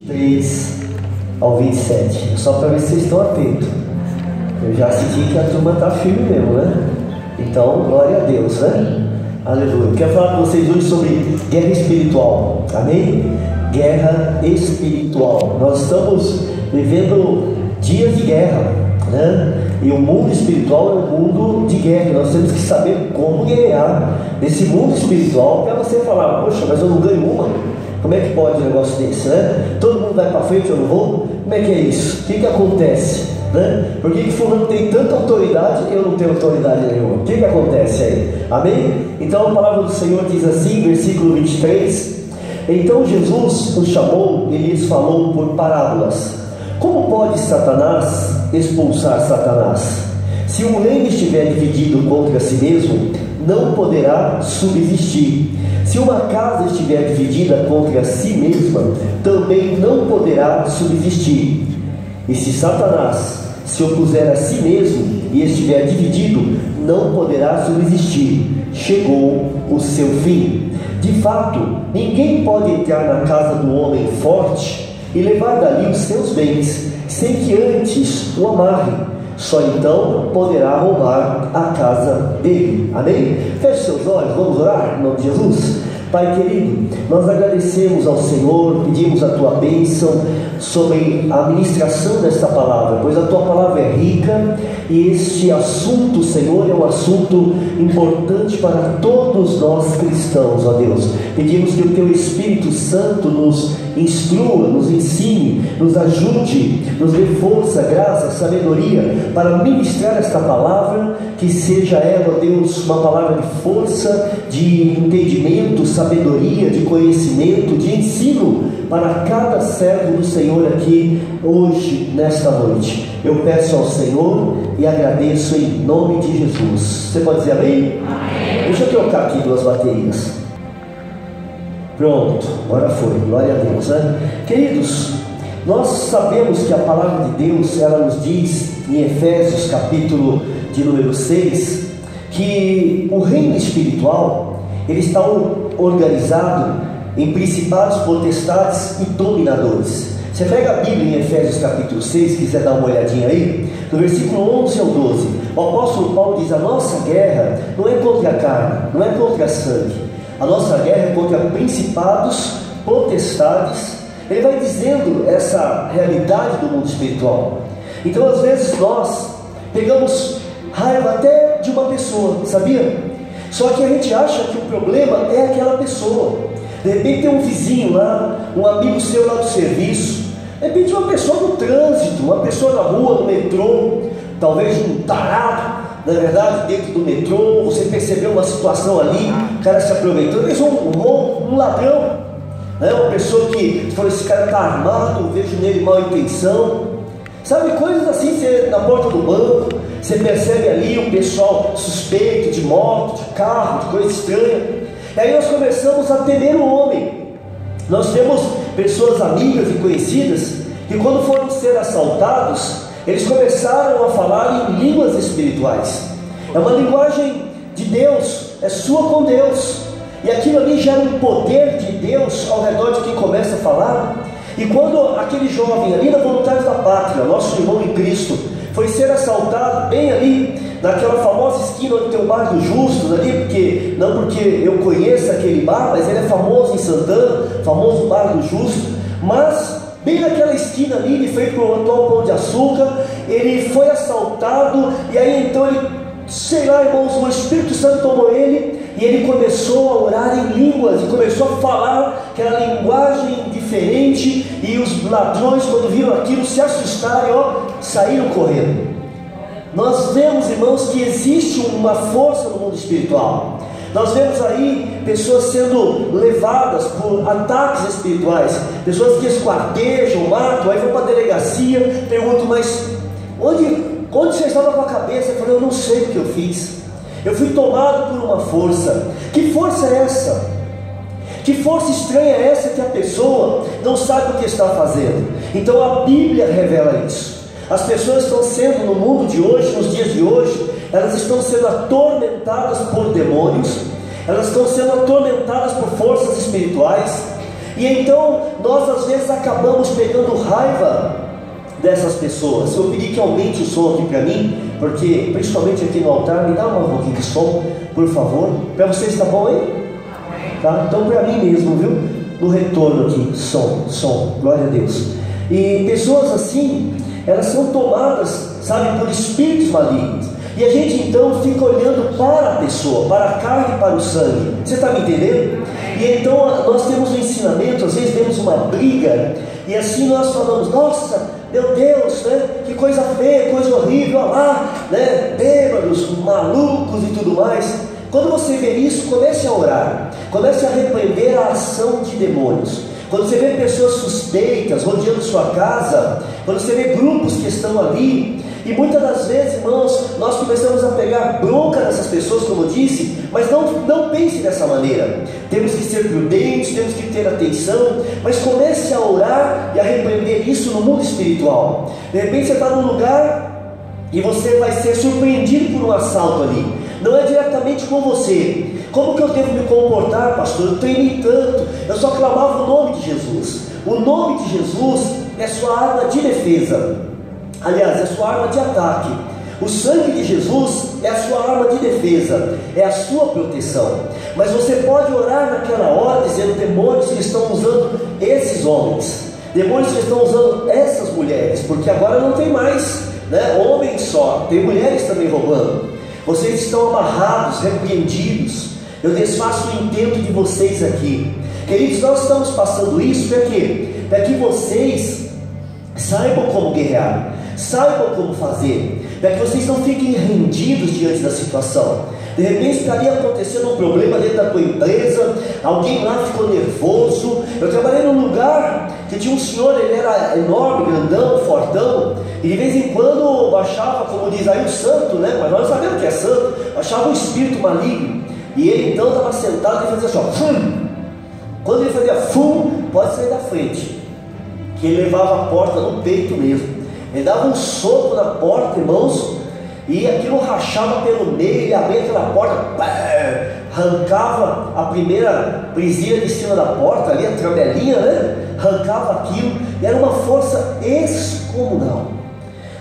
3 ao 27, só para ver se vocês estão atentos. Eu já senti que a turma está firme mesmo, né? Então, glória a Deus, né? Aleluia. Eu quero falar com vocês hoje sobre guerra espiritual, amém? Guerra espiritual. Nós estamos vivendo dias de guerra, né? E o mundo espiritual é um mundo de guerra. Nós temos que saber como guerrear nesse mundo espiritual, para você falar, poxa, mas eu não ganho uma. Como é que pode um negócio desse, né? Todo mundo vai para frente, eu não vou? Como é que é isso? O que acontece, né? Por que fulano tem tanta autoridade e eu não tenho autoridade nenhuma? O que acontece aí? Amém? Então a palavra do Senhor diz assim, versículo 23: Então Jesus os chamou e lhes falou por parábolas. Como pode Satanás expulsar Satanás? Se um reino estiver dividido contra si mesmo, não poderá subsistir. Se uma casa estiver dividida contra si mesma, também não poderá subsistir. E se Satanás se opuser a si mesmo e estiver dividido, não poderá subsistir. Chegou o seu fim. De fato, ninguém pode entrar na casa do homem forte e levar dali os seus bens, sem que antes o amarre. Só então poderá roubar a casa dele. Amém? Feche seus olhos, vamos orar em nome de Jesus. Pai querido, nós agradecemos ao Senhor, pedimos a Tua bênção sobre a ministração desta palavra, pois a Tua palavra é rica e este assunto, Senhor, é um assunto importante para todos nós cristãos, ó Deus. Pedimos que o Teu Espírito Santo nos instrua, nos ensine, nos ajude, nos dê força, graça, sabedoria para ministrar esta palavra, que seja ela, ó Deus, uma palavra de força, de entendimento, sabedoria, de conhecimento, de ensino para cada servo do Senhor aqui hoje, nesta noite. Eu peço ao Senhor e agradeço em nome de Jesus. Você pode dizer amém? Amém. Deixa eu trocar aqui duas baterias. Pronto, agora foi, glória a Deus, né? Queridos, nós sabemos que a palavra de Deus, ela nos diz em Efésios capítulo de número 6, que o reino espiritual, ele está organizado em principados, potestades e dominadores. Você pega a Bíblia em Efésios capítulo 6, se quiser dar uma olhadinha aí, do versículo 11 ao 12, o apóstolo Paulo diz: a nossa guerra não é contra a carne, não é contra a sangue, a nossa guerra é contra principados, potestades. Ele vai dizendo essa realidade do mundo espiritual. Então às vezes nós pegamos raiva até de uma pessoa, sabia? Só que a gente acha que o problema é aquela pessoa. De repente tem um vizinho lá, um amigo seu lá do serviço, de repente uma pessoa no trânsito, uma pessoa na rua, no metrô, talvez um tarado, na verdade, dentro do metrô, você percebeu uma situação ali, o cara se aproveitou, talvez um ladrão, né? Uma pessoa que falou, esse cara está armado, vejo nele mal intenção, sabe, coisas assim. Você, na porta do banco, você percebe ali um pessoal suspeito de moto, de carro, de coisa estranha. E aí nós começamos a temer o homem. Nós temos pessoas amigas e conhecidas que, quando foram ser assaltados, eles começaram a falar em línguas espirituais. É uma linguagem de Deus, é sua com Deus, e aquilo ali gera um poder de Deus ao redor de quem começa a falar. E quando aquele jovem ali na Voluntários da Pátria, nosso irmão em Cristo, foi ser assaltado bem ali naquela famosa esquina onde tem o Bar dos Justos ali, porque eu conheço aquele bar, mas ele é famoso em Santana, famoso Bar dos Justos, mas bem naquela esquina ali, de frente para o atual Pão de Açúcar, ele foi assaltado. E aí então ele, sei lá, irmãos, o Espírito Santo tomou ele e ele começou a orar em línguas e começou a falar aquela linguagem diferente, e os ladrões, quando viram aquilo, se assustaram, saíram correndo. Nós vemos, irmãos, que existe uma força no mundo espiritual. Nós vemos aí pessoas sendo levadas por ataques espirituais, pessoas que esquartejam, matam, aí vão para a delegacia, perguntam, mas onde você estava com a cabeça? Eu falei, eu não sei o que eu fiz, eu fui tomado por uma força. Que força é essa? Que força estranha é essa que a pessoa não sabe o que está fazendo? Então a Bíblia revela isso. As pessoas estão sendo, no mundo de hoje, nos dias de hoje, elas estão sendo atormentadas por demônios, elas estão sendo atormentadas por forças espirituais, E então nós às vezes acabamos pegando raiva dessas pessoas. Eu pedi que aumente o som aqui para mim, porque principalmente aqui no altar, me dá um pouquinho de som, por favor. Para vocês está bom aí? Tá? Então para mim mesmo, viu? No retorno aqui, som, glória a Deus. E pessoas assim, elas são tomadas, sabe, por espíritos malignos. E a gente então fica olhando para a pessoa, para a carne e para o sangue. Você está me entendendo? E então nós temos um ensinamento, às vezes temos uma briga, e assim nós falamos, nossa, meu Deus, né? Que coisa feia, coisa horrível, olha lá, né? Bêbados, malucos e tudo mais. Quando você vê isso, comece a orar, comece a repreender a ação de demônios. Quando você vê pessoas suspeitas rodeando sua casa, quando você vê grupos que estão ali, e muitas das vezes, irmãos, nós começamos a pegar bronca dessas pessoas, como eu disse, mas não pense dessa maneira. Temos que ser prudentes, temos que ter atenção, mas comece a orar e a repreender isso no mundo espiritual. De repente você está num lugar e você vai ser surpreendido por um assalto ali. Não é diretamente com você. Como que eu devo me comportar, pastor? Eu treinei tanto, eu só clamava o nome de Jesus. O nome de Jesus é sua arma de defesa. Aliás, é sua arma de ataque. O sangue de Jesus é a sua arma de defesa, é a sua proteção. Mas você pode orar naquela hora, dizendo, demônios que estão usando esses homens, demônios que estão usando essas mulheres, porque agora não tem mais, né, homens só, tem mulheres também roubando. Vocês estão amarrados, repreendidos. Eu desfaço o intento de vocês aqui. Queridos, nós estamos passando isso para quê? Para que vocês saibam como guerrear, saibam como fazer, para que vocês não fiquem rendidos diante da situação. De repente estaria acontecendo um problema dentro da tua empresa, alguém lá ficou nervoso. Eu trabalhei num lugar que tinha um senhor, ele era enorme, grandão, fortão, e de vez em quando baixava, como diz aí, o santo, né? Mas nós sabemos que é santo, baixava um espírito maligno, e ele então estava sentado e fazia assim, ó, fum. Quando ele fazia fum, pode sair da frente, que ele levava a porta no peito mesmo. Ele dava um soco na porta, irmãos, e aquilo rachava pelo meio, ele abria aquela porta, arrancava a primeira presilha de cima da porta, ali a trabelinha, né? Arrancava aquilo, e era uma força excomunal.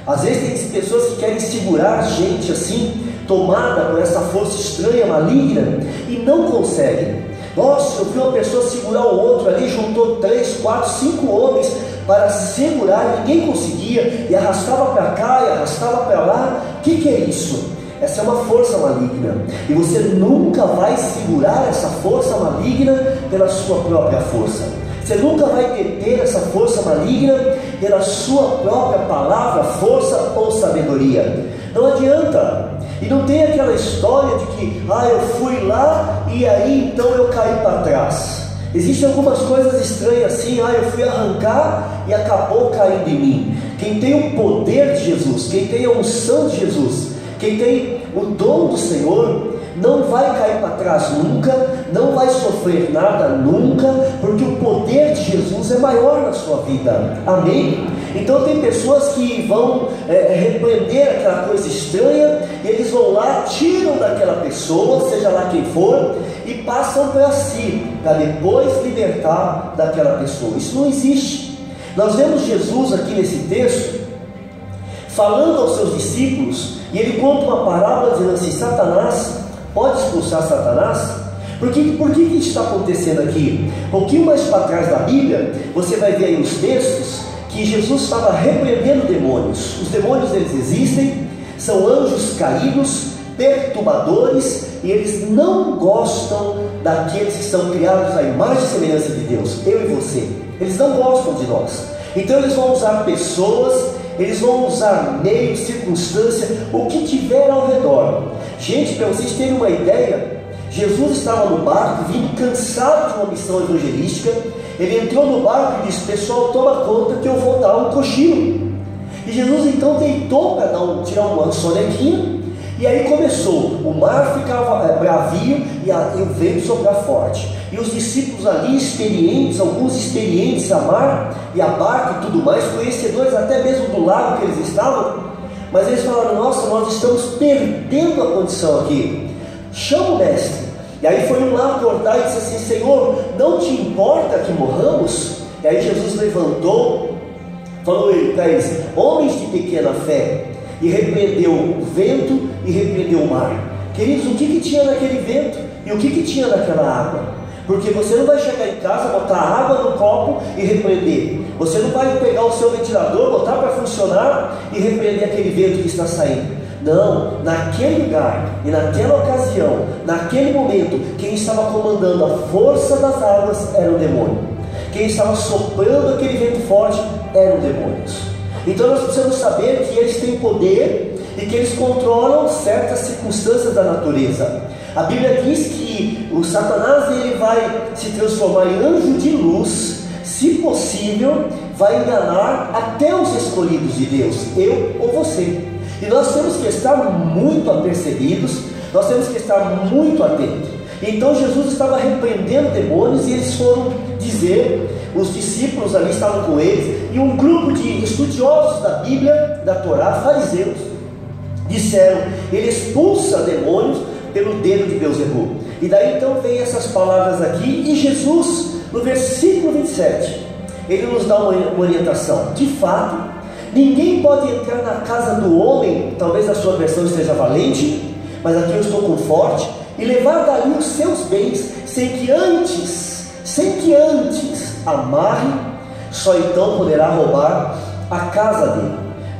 Às vezes tem pessoas que querem segurar gente assim, tomada por essa força estranha, maligna, e não conseguem. Nossa, eu vi uma pessoa segurar o outro ali, juntou 3, 4, 5 homens para segurar, ninguém conseguia, e arrastava para cá, e arrastava para lá. O que é isso? Essa é uma força maligna, e você nunca vai segurar essa força maligna pela sua própria força. Você nunca vai deter essa força maligna pela sua própria palavra, força ou sabedoria. Não adianta. E não tem aquela história de que, eu fui lá e aí então eu caí para trás. Existem algumas coisas estranhas assim, eu fui arrancar e acabou caindo em mim. Quem tem o poder de Jesus, quem tem a unção de Jesus, quem tem o dom do Senhor, não vai cair para trás nunca, não vai sofrer nada nunca, porque o poder de Jesus é maior na sua vida. Amém? Então tem pessoas que vão repreender aquela coisa estranha, e eles vão lá, tiram daquela pessoa, seja lá quem for, e passam para si, para depois libertar daquela pessoa. Isso não existe. Nós vemos Jesus aqui nesse texto falando aos seus discípulos, e ele conta uma parábola dizendo assim: Satanás pode expulsar Satanás? Por que isso está acontecendo aqui? Um pouquinho mais para trás da Bíblia, você vai ver aí os textos que Jesus estava repreendendo demônios. Os demônios, eles existem, são anjos caídos, perturbadores, e eles não gostam daqueles que são criados à imagem e semelhança de Deus, eu e você. Eles não gostam de nós. Então eles vão usar pessoas, eles vão usar meio, circunstância, o que tiver ao redor. Gente, para vocês terem uma ideia, Jesus estava no barco, vindo cansado de uma missão evangelística. Ele entrou no barco e disse: pessoal, toma conta que eu vou dar um cochilo. E Jesus então deitou para tirar uma sonequinha. E aí começou, o mar ficava bravio e o vento soprava forte. E os discípulos ali, experientes, alguns experientes a mar e a barco e tudo mais, conhecedores até mesmo do lago que eles estavam, mas eles falaram: nossa, nós estamos perdendo a condição aqui. Chama o mestre. E aí foi um lá acordar e disse assim: Senhor, não te importa que morramos? E aí Jesus levantou, falou para eles: homens de pequena fé, e repreendeu o vento e repreendeu o mar. Queridos, o que tinha naquele vento e o que tinha naquela água? Porque você não vai chegar em casa, botar água no copo e repreender. Você não vai pegar o seu ventilador, botar para funcionar e repreender aquele vento que está saindo. Não, naquele lugar e naquela ocasião, naquele momento, quem estava comandando a força das águas era o demônio. Quem estava soprando aquele vento forte eram demônios. Então nós precisamos saber que eles têm poder e que eles controlam certas circunstâncias da natureza. A Bíblia diz que o Satanás ele vai se transformar em anjo de luz, se possível, vai enganar até os escolhidos de Deus, eu ou você. E nós temos que estar muito apercebidos, nós temos que estar muito atentos. Então Jesus estava repreendendo demônios e eles foram dizer, os discípulos ali estavam com eles, e um grupo de estudiosos da Bíblia, da Torá, fariseus, disseram: ele expulsa demônios pelo dedo de Beelzebul. E daí então vem essas palavras aqui, e Jesus, no versículo 27, ele nos dá uma orientação. De fato, ninguém pode entrar na casa do homem, talvez a sua versão esteja valente, mas aqui eu estou com forte, e levar dali os seus bens, sem que antes amarre, só então poderá roubar a casa dele.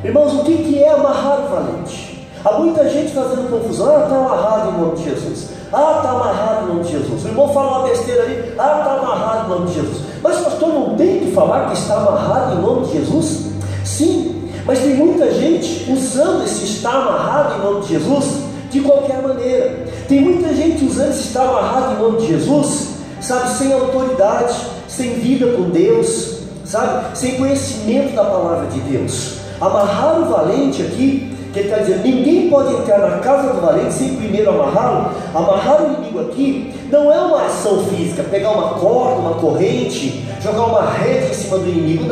Irmãos, o que é amarrar o valente? Há muita gente fazendo confusão. Está amarrado em nome de Jesus. Está amarrado em nome de Jesus. O irmão fala uma besteira ali. Está amarrado em nome de Jesus. Mas pastor, não tem que falar que está amarrado em nome de Jesus? Sim, mas tem muita gente usando esse está amarrado em nome de Jesus de qualquer maneira. Tem muita gente usando esse está amarrado em nome de Jesus, sabe, sem autoridade, sem vida com Deus, sabe, sem conhecimento da palavra de Deus. Amarrar o valente aqui, que ele está dizendo, ninguém pode entrar na casa do valente sem primeiro amarrá-lo. Amarrar o inimigo aqui não é uma ação física, pegar uma corda, uma corrente, jogar uma rede em cima do inimigo.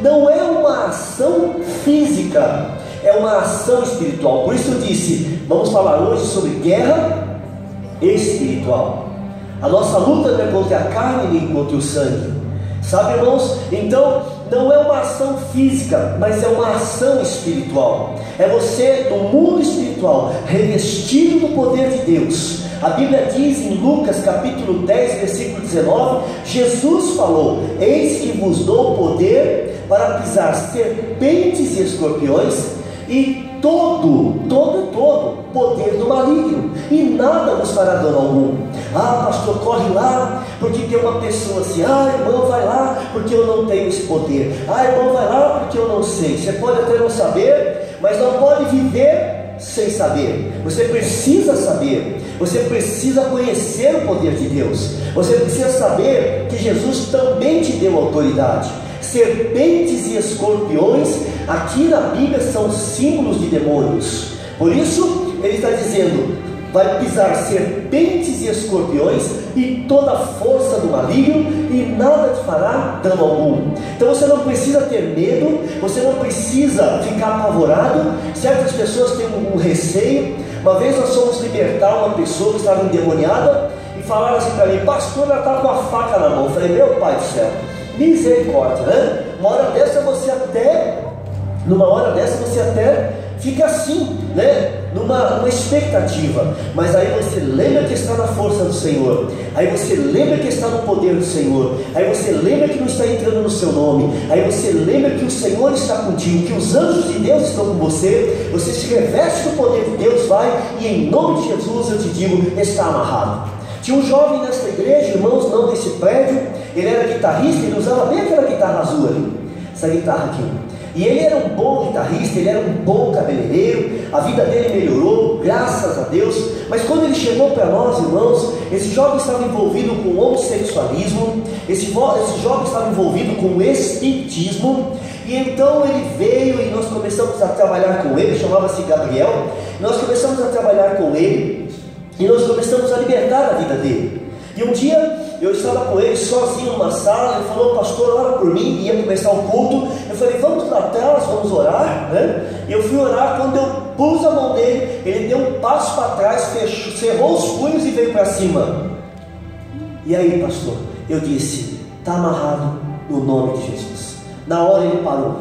Não é uma ação física, é uma ação espiritual. Por isso eu disse, vamos falar hoje sobre guerra espiritual. A nossa luta não é contra a carne nem contra o sangue, sabe, irmãos? Então não é uma ação física, mas é uma ação espiritual. É você do mundo espiritual, revestido do poder de Deus. A Bíblia diz em Lucas capítulo 10, versículo 19, Jesus falou: eis que vos dou poder para pisar serpentes e escorpiões e todo poder do maligno, e nada vos fará dano algum. Pastor, corre lá, porque tem uma pessoa assim. Irmão, vai lá, porque eu não tenho esse poder. Irmão, vai lá, porque eu não sei. Você pode até não saber, mas não pode viver sem saber. Você precisa saber, você precisa conhecer o poder de Deus, você precisa saber que Jesus também te deu autoridade. Serpentes e escorpiões, aqui na Bíblia, são símbolos de demônios. Por isso, ele está dizendo, vai pisar serpentes e escorpiões e toda a força do maligno, e nada te fará dano algum. Então você não precisa ter medo, você não precisa ficar apavorado. Certas pessoas têm um receio. Uma vez nós fomos libertar uma pessoa que estava endemoniada, e falaram assim para mim: pastor, ela está com a faca na mão. Eu falei: meu pai do céu, misericórdia, né? Numa hora dessa você até fica assim, né? Numa expectativa. Mas aí você lembra que está na força do Senhor, aí você lembra que está no poder do Senhor, aí você lembra que não está entrando no seu nome, aí você lembra que o Senhor está contigo, que os anjos de Deus estão com você. Você se reveste do poder de Deus, vai, e em nome de Jesus eu te digo, está amarrado. Tinha um jovem nesta igreja, irmãos, não desse prédio. Ele era guitarrista, ele usava bem aquela guitarra azul ali, essa guitarra aqui. E ele era um bom guitarrista, ele era um bom cabeleireiro, a vida dele melhorou, graças a Deus. Mas quando ele chegou para nós, irmãos, esse jovem estava envolvido com homossexualismo, esse jovem estava envolvido com espiritismo. E então ele veio e nós começamos a trabalhar com ele, chamava-se Gabriel. Nós começamos a trabalhar com ele e nós começamos a libertar a vida dele. E um dia eu estava com ele sozinho numa sala. Ele falou: pastor, ora por mim, ia começar o culto. Eu falei: vamos para telas, vamos orar, né? E eu fui orar. Quando eu pus a mão nele, ele deu um passo para trás, fechou, cerrou os punhos e veio para cima. E aí, pastor, eu disse: está amarrado no nome de Jesus. Na hora ele parou,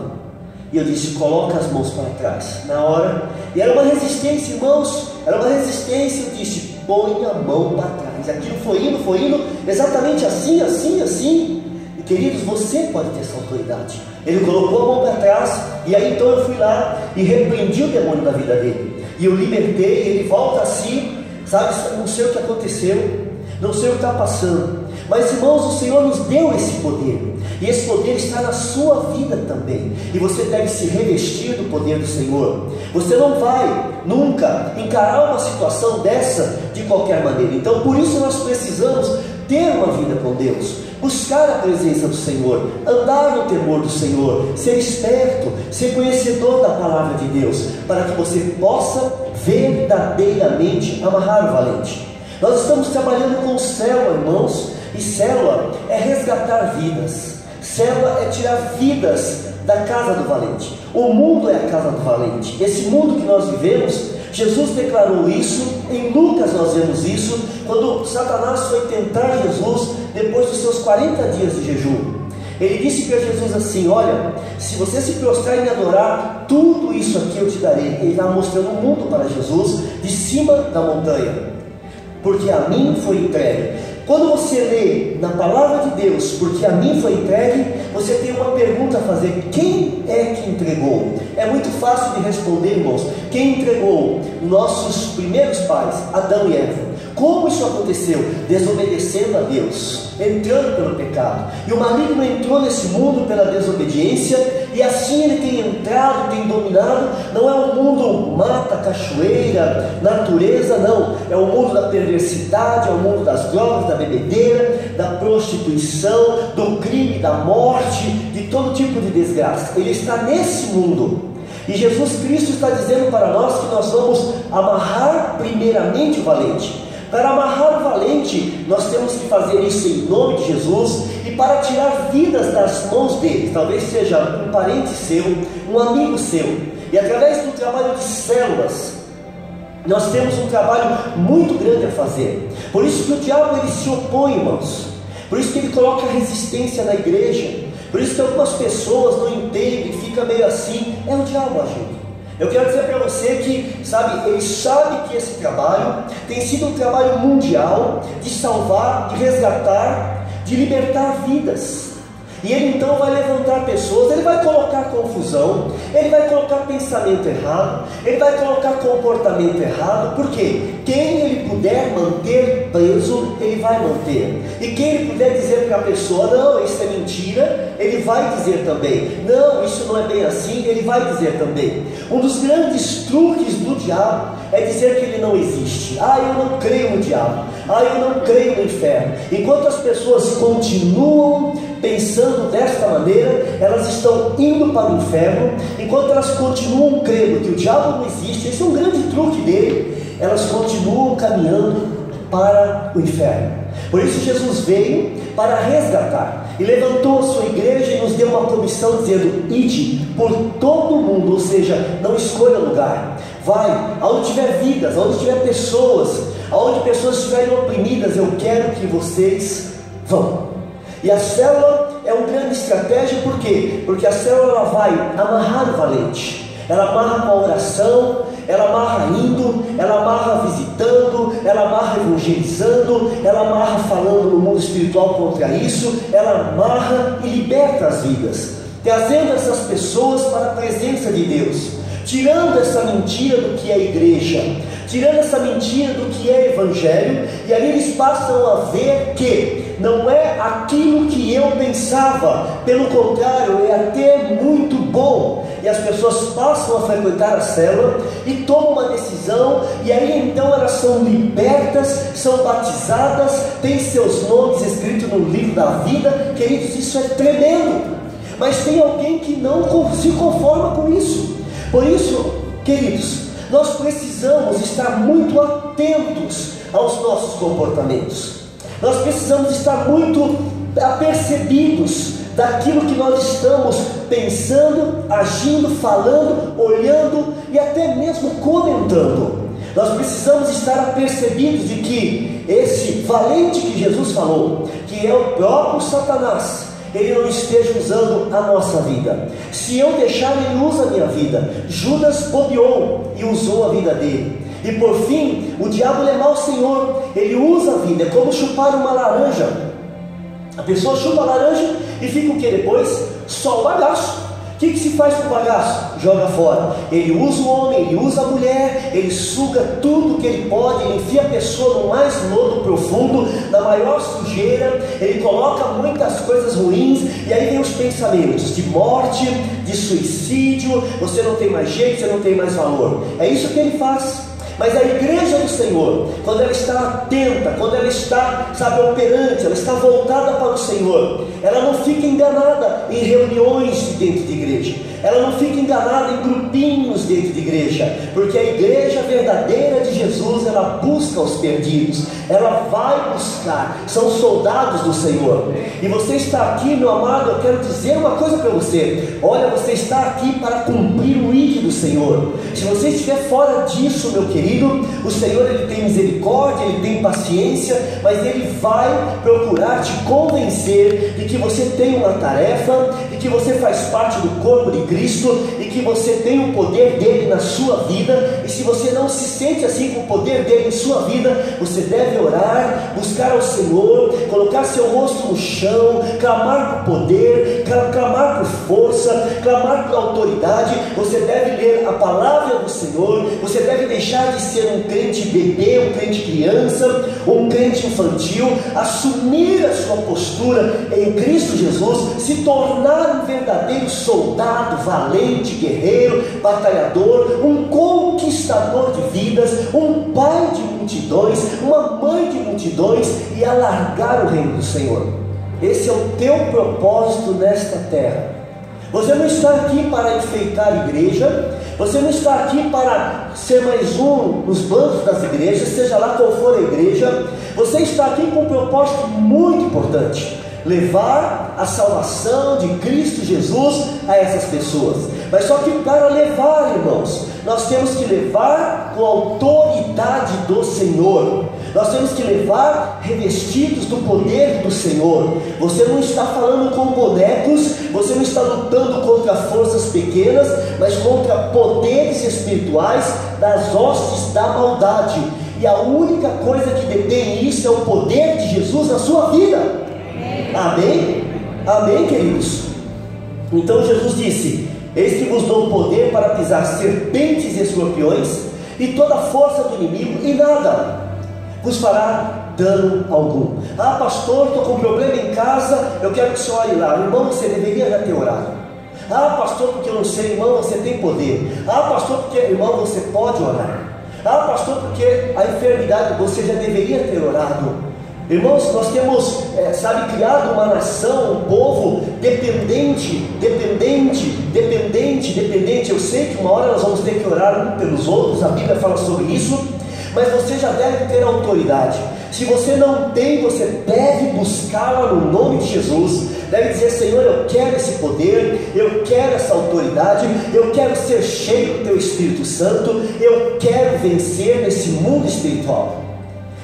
e eu disse: coloca as mãos para trás. Na hora, e era uma resistência, irmãos, era uma resistência. Eu disse: põe a mão para trás. Aquilo foi indo, exatamente assim, assim, assim. E queridos, você pode ter essa autoridade. Ele colocou a mão para trás, e aí então eu fui lá e repreendi o demônio da vida dele, e eu libertei. Ele volta a si, sabe? Não sei o que aconteceu, não sei o que está passando, mas irmãos, o Senhor nos deu esse poder, e esse poder está na sua vida também, e você deve se revestir do poder do Senhor. Você não vai nunca encarar uma situação dessa de qualquer maneira. Então por isso nós precisamos ter uma vida com Deus, buscar a presença do Senhor, andar no temor do Senhor, ser esperto, ser conhecedor da palavra de Deus, para que você possa verdadeiramente amarrar o valente. Nós estamos trabalhando com célula, irmãos, e célula é resgatar vidas, célula é tirar vidas da casa do valente. O mundo é a casa do valente. Esse mundo que nós vivemos, Jesus declarou isso. Em Lucas nós vemos isso, quando Satanás foi tentar Jesus depois dos seus 40 dias de jejum. Ele disse para Jesus assim: olha, se você se prostrar e me adorar, tudo isso aqui eu te darei. Ele está mostrando o mundo para Jesus de cima da montanha, porque a mim foi entregue. Quando você lê na palavra de Deus, porque a mim foi entregue, você tem uma pergunta a fazer: quem é que entregou? É muito fácil de responder, irmãos. Quem entregou? Nossos primeiros pais, Adão e Eva. Como isso aconteceu? Desobedecendo a Deus, entrando pelo pecado. E o maligno entrou nesse mundo pela desobediência, e assim ele tem entrado, tem dominado. Não é um mundo mata, cachoeira, natureza, não. É o mundo da perversidade, é o mundo das drogas, da bebedeira, da prostituição, do crime, da morte, de todo tipo de desgraça. Ele está nesse mundo. E Jesus Cristo está dizendo para nós que nós vamos amarrar primeiramente o valente. Para amarrar o valente, nós temos que fazer isso em nome de Jesus, e para tirar vidas das mãos dele. Talvez seja um parente seu, um amigo seu, e através do trabalho de células, nós temos um trabalho muito grande a fazer. Por isso que o diabo ele se opõe, irmãos. Por isso que ele coloca resistência na igreja. Por isso que algumas pessoas não entendem, fica meio assim. É o diabo agindo. Eu quero dizer para você que, sabe, ele sabe que esse trabalho tem sido um trabalho mundial de salvar, de resgatar, de libertar vidas. E ele então vai levantar pessoas, ele vai colocar confusão, ele vai colocar pensamento errado, ele vai colocar comportamento errado. Por quê? Quem ele puder manter preso, ele vai manter. E quem ele puder dizer para a pessoa: não, isso é mentira, ele vai dizer também. Não, isso não é bem assim, ele vai dizer também. Um dos grandes truques do diabo é dizer que ele não existe. Ah, eu não creio no diabo. Ah, eu não creio no inferno. Enquanto as pessoas continuam pensando desta maneira, elas estão indo para o inferno. Enquanto elas continuam crendo que o diabo não existe, esse é um grande truque dele, elas continuam caminhando para o inferno. Por isso Jesus veio para resgatar, e levantou a sua igreja e nos deu uma comissão dizendo: ide por todo o mundo. Ou seja, não escolha lugar, vai aonde tiver vidas, aonde tiver pessoas, aonde pessoas estiverem oprimidas, eu quero que vocês vão. E a célula é uma grande estratégia. Por quê? Porque a célula ela vai amarrar o valente. Ela amarra com a oração, ela amarra indo, ela amarra visitando, ela amarra evangelizando, ela amarra falando no mundo espiritual contra isso, ela amarra e liberta as vidas, trazendo essas pessoas para a presença de Deus, tirando essa mentira do que é igreja, tirando essa mentira do que é evangelho, e ali eles passam a ver que não é aquilo que eu pensava, pelo contrário, é até muito bom. E as pessoas passam a frequentar a célula e tomam uma decisão, e aí então elas são libertas, são batizadas, têm seus nomes escritos no livro da vida. Queridos, isso é tremendo. Mas tem alguém que não se conforma com isso. Por isso, queridos, nós precisamos estar muito atentos aos nossos comportamentos. Nós precisamos estar muito apercebidos daquilo que nós estamos pensando, agindo, falando, olhando e até mesmo comentando. Nós precisamos estar apercebidos de que esse valente que Jesus falou, que é o próprio Satanás, ele não esteja usando a nossa vida. Se eu deixar, ele usa a minha vida. Judas bobeou e usou a vida dele. E por fim, o diabo é mau senhor, ele usa a vida. É como chupar uma laranja. A pessoa chupa a laranja e fica o que depois? Só o bagaço. O que se faz com o bagaço? Joga fora. Ele usa o homem, ele usa a mulher, ele suga tudo que ele pode, ele enfia a pessoa no mais lodo profundo, na maior sujeira, ele coloca muitas coisas ruins, e aí vem os pensamentos de morte, de suicídio, você não tem mais jeito, você não tem mais valor. É isso que ele faz. Mas a igreja do Senhor, quando ela está atenta, quando ela está, operante, ela está voltada para o Senhor, ela não fica enganada em reuniões dentro de igreja, ela não fica enganada em grupinhos dentro de igreja, porque a igreja verdadeira de Jesus, ela busca os perdidos, ela vai buscar, são soldados do Senhor. E você está aqui, meu amado, eu quero dizer uma coisa para você: olha, você está aqui para cumprir o ID do Senhor. Se você estiver fora disso, meu querido, o Senhor, ele tem misericórdia, ele tem paciência, mas ele vai procurar te convencer de que você tem uma tarefa, de que você faz parte do corpo de Cristo, e que você tem o poder dele na sua vida. E se você não se sente assim com o poder dele em sua vida, você deve orar, buscar ao Senhor, colocar seu rosto no chão, clamar por poder, clamar por força, clamar por autoridade. Você deve ler a palavra do Senhor, você deve deixar de ser um crente bebê, um crente criança, um crente infantil, assumir a sua postura em Cristo Jesus, se tornar um verdadeiro soldado, valente, guerreiro, batalhador, um conquistador de vidas, um pai de multidões, uma mãe de multidões, e alargar o reino do Senhor. Esse é o teu propósito nesta terra. Você não está aqui para enfeitar a igreja, você não está aqui para ser mais um nos bancos das igrejas, seja lá qual for a igreja. Você está aqui com um propósito muito importante: levar a salvação de Cristo Jesus a essas pessoas. Mas só que para levar, irmãos, nós temos que levar com a autoridade do Senhor. Nós temos que levar revestidos do poder do Senhor. Você não está falando com bonecos, você não está lutando contra forças pequenas, mas contra poderes espirituais das hostes da maldade. E a única coisa que detém isso é o poder de Jesus na sua vida. Amém? Amém, queridos? Então Jesus disse: eis que vos dou poder para pisar serpentes e escorpiões e toda a força do inimigo, e nada vos fará dano algum. Ah, pastor, estou com um problema em casa, eu quero que o senhor ore lá. Irmão, você deveria já ter orado. Ah, pastor, porque eu não sei. Irmão, você tem poder. Ah, pastor, porque, irmão, você pode orar. Ah, pastor, porque a enfermidade, você já deveria ter orado. Irmãos, nós temos, criado uma nação, um povo dependente. Eu sei que uma hora nós vamos ter que orar uns pelos outros, a Bíblia fala sobre isso, mas você já deve ter autoridade. Se você não tem, você deve buscá-la no nome de Jesus. Deve dizer: Senhor, eu quero esse poder, eu quero essa autoridade, eu quero ser cheio do Teu Espírito Santo, eu quero vencer nesse mundo espiritual.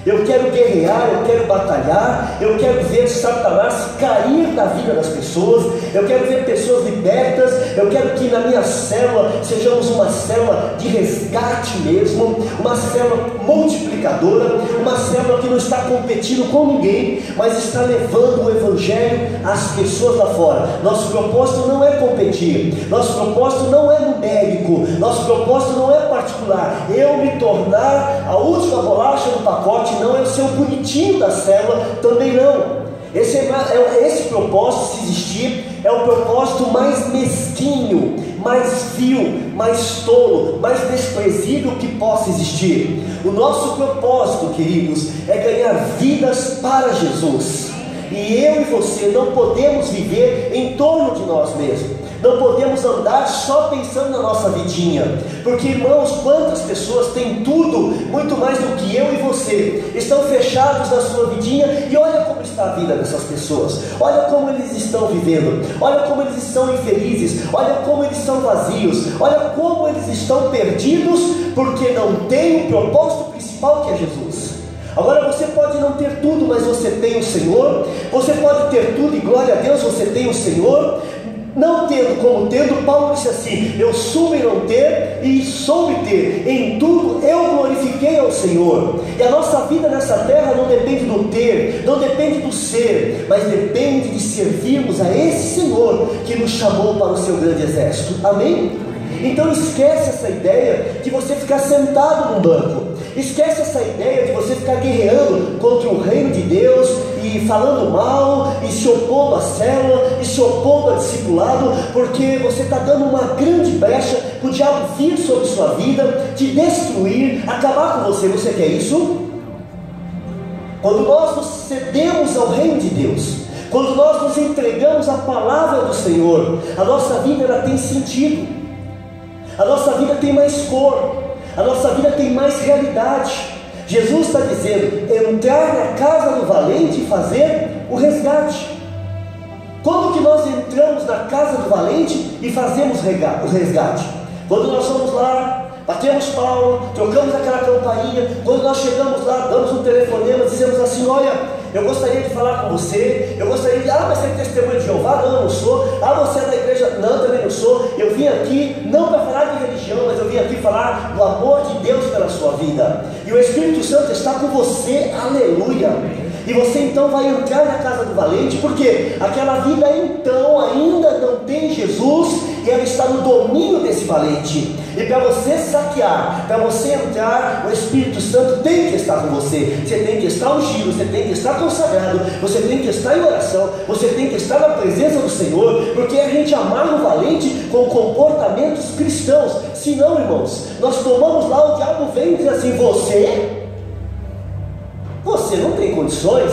Eu quero guerrear, eu quero batalhar, eu quero ver Satanás cair da vida das pessoas, eu quero ver pessoas libertas, eu quero que na minha célula sejamos uma célula de resgate mesmo, uma célula multiplicadora, uma célula que não está competindo com ninguém, mas está levando o Evangelho às pessoas lá fora. Nosso propósito não é competir, nosso propósito não é numérico, nosso propósito não é particular. Eu me tornar a última bolacha do pacote não é o ser o bonitinho da célula, também não. Esse propósito, se existir, é o propósito mais mesquinho, mais vil, mais tolo, mais desprezível que possa existir. O nosso propósito, queridos, é ganhar vidas para Jesus. E eu e você não podemos viver em torno de nós mesmos. Não podemos andar só pensando na nossa vidinha, porque, irmãos, quantas pessoas têm tudo, muito mais do que eu e você, estão fechados na sua vidinha, e olha como está a vida dessas pessoas, olha como eles estão vivendo, olha como eles estão infelizes, olha como eles são vazios, olha como eles estão perdidos, porque não tem o propósito principal, que é Jesus. Agora, você pode não ter tudo, mas você tem o Senhor. Você pode ter tudo e glória a Deus, você tem o Senhor. Não tendo como tendo, Paulo disse assim: eu soube não ter e soube ter, em tudo eu glorifiquei ao Senhor. E a nossa vida nessa terra não depende do ter, não depende do ser, mas depende de servirmos a esse Senhor que nos chamou para o seu grande exército. Amém? Então esquece essa ideia de você ficar sentado num banco. Esquece essa ideia de você ficar guerreando contra o reino de Deus e falando mal, e se opondo à célula, e se opondo ao discipulado, porque você está dando uma grande brecha para o diabo vir sobre sua vida, te destruir, acabar com você. Você quer isso? Quando nós nos cedemos ao reino de Deus, quando nós nos entregamos à palavra do Senhor, a nossa vida ela tem sentido, a nossa vida tem mais cor, a nossa vida tem mais realidade. Jesus está dizendo: entrar na casa do valente e fazer o resgate. Quando que nós entramos na casa do valente e fazemos o resgate? Quando nós vamos lá, batemos palma, trocamos aquela campainha. Quando nós chegamos lá, damos um telefonema, dizemos assim: olha, eu gostaria de falar com você. Eu gostaria de... mas você é testemunho de Jeová? Não, eu não sou. Você é da igreja? Não, também não sou. Eu vim aqui não para falar de religião, mas eu vim aqui falar do amor de Deus pela sua vida. E o Espírito Santo está com você, aleluia. E você então vai entrar na casa do valente, porque aquela vida então ainda não tem Jesus, e ela está no domínio desse valente. E para você saquear, para você entrar, o Espírito Santo tem que estar com você. Você tem que estar ungido, você tem que estar consagrado, você tem que estar em oração, você tem que estar na presença do Senhor, porque a gente amarra o valente com comportamentos cristãos. Se não, irmãos, nós tomamos lá, o diabo vem e diz assim: você não tem condições,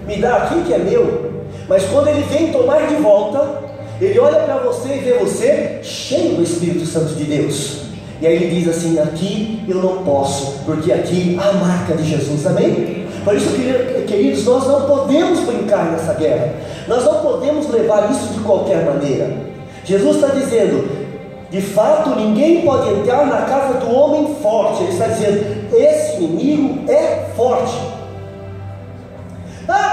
me dá aqui que é meu. Mas quando ele vem tomar de volta, ele olha para você e vê você cheio do Espírito Santo de Deus. E aí ele diz assim: aqui eu não posso, porque aqui há a marca de Jesus. Amém? Por isso, queridos, nós não podemos brincar nessa guerra. Nós não podemos levar isso de qualquer maneira. Jesus está dizendo: de fato ninguém pode entrar na casa do homem forte. Ele está dizendo: esse inimigo é forte.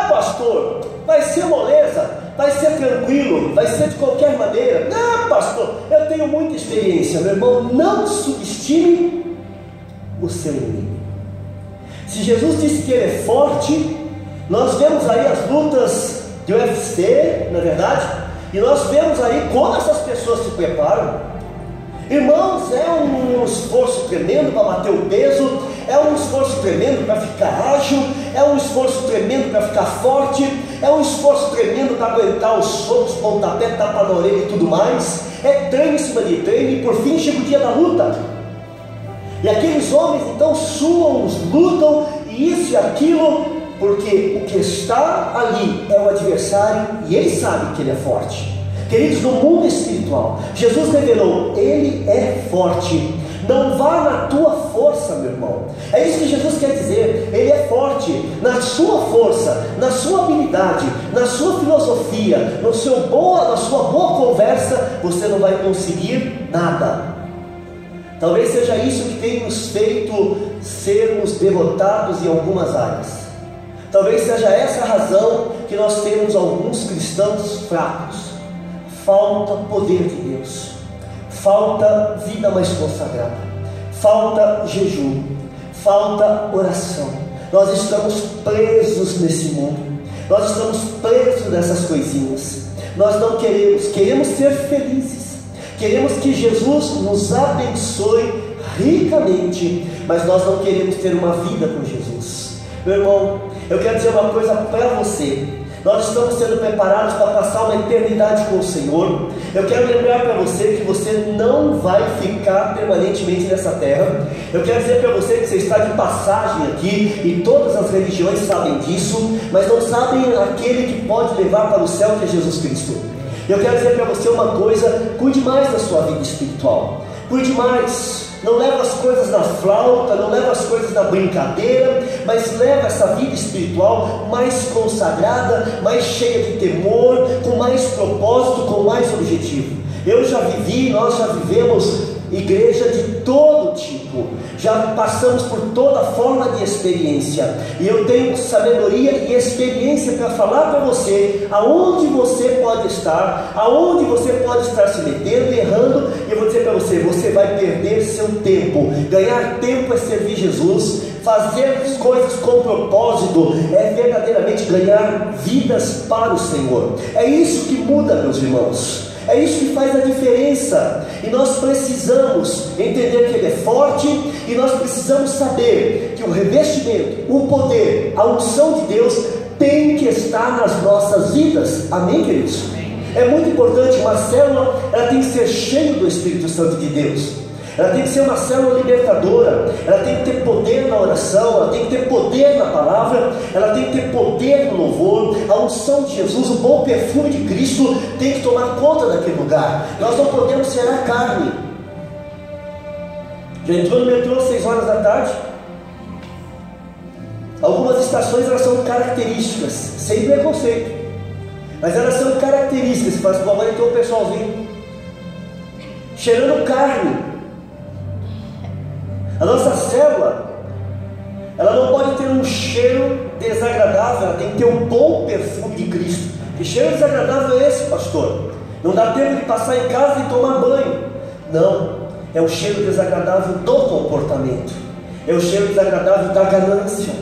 Pastor, vai ser moleza, vai ser tranquilo, vai ser de qualquer maneira. Não, pastor, eu tenho muita experiência. Meu irmão, não subestime o seu inimigo. Se Jesus disse que ele é forte, nós vemos aí as lutas de UFC, na verdade, e nós vemos aí como essas pessoas se preparam. Irmãos, é um esforço tremendo para bater o peso, é um esforço tremendo para ficar ágil, é um esforço tremendo para ficar forte, é um esforço tremendo para aguentar os socos, pontapé, tapa na orelha e tudo mais. É treino em cima de treino, e por fim chega o dia da luta. E aqueles homens então suam, lutam, e isso e aquilo, porque o que está ali é o adversário, e ele sabe que ele é forte. Queridos, no mundo espiritual, Jesus revelou: ele é forte. Não vá na tua força, meu irmão. É isso que Jesus quer dizer. Ele é forte na sua força, na sua habilidade, na sua filosofia, na sua boa conversa. Você não vai conseguir nada. Talvez seja isso que tem nos feito sermos derrotados em algumas áreas. Talvez seja essa a razão que nós temos alguns cristãos fracos. Falta poder de Deus, falta vida mais consagrada, falta jejum, falta oração. Nós estamos presos nesse mundo, nós estamos presos nessas coisinhas. Nós não queremos ser felizes, queremos que Jesus nos abençoe ricamente, mas nós não queremos ter uma vida com Jesus. Meu irmão, eu quero dizer uma coisa para você: nós estamos sendo preparados para passar uma eternidade com o Senhor. Eu quero lembrar para você que você não vai ficar permanentemente nessa terra. Eu quero dizer para você que você está de passagem aqui, e todas as religiões sabem disso, mas não sabem aquele que pode levar para o céu, que é Jesus Cristo. Eu quero dizer para você uma coisa: cuide mais da sua vida espiritual, cuide mais. Não leva as coisas na flauta, não leva as coisas na brincadeira, mas leva essa vida espiritual mais consagrada, mais cheia de temor, com mais propósito, com mais objetivo. Eu já vivi, nós já vivemos igreja de todo tipo, já passamos por toda forma de experiência, e eu tenho sabedoria e experiência para falar para você aonde você pode estar, aonde você pode estar se metendo e errando. E eu vou dizer para você: você vai perder seu tempo. Ganhar tempo é servir Jesus. Fazer as coisas com propósito é verdadeiramente ganhar vidas para o Senhor. É isso que muda, meus irmãos. É isso que faz a diferença. E nós precisamos entender que Ele é forte, e nós precisamos saber que o revestimento, o poder, a unção de Deus tem que estar nas nossas vidas. Amém, queridos? É muito importante. Uma célula, ela tem que ser cheia do Espírito Santo de Deus. Ela tem que ser uma célula libertadora. Ela tem que ter poder na oração, ela tem que ter poder na palavra, ela tem que ter poder no louvor. A unção de Jesus, o bom perfume de Cristo tem que tomar conta daquele lugar. Nós não podemos ser a carne. Já entrou no metrô às 6 horas da tarde? Algumas estações, elas são características, sem preconceito, mas elas são características. Você fala assim: agora entrou o pessoalzinho cheirando carne. A nossa célula, ela não pode ter um cheiro desagradável, ela tem que ter um bom perfume de Cristo. Que cheiro desagradável é esse, pastor? Não dá tempo de passar em casa e tomar banho. Não, é o cheiro desagradável do comportamento, é o cheiro desagradável da ganância,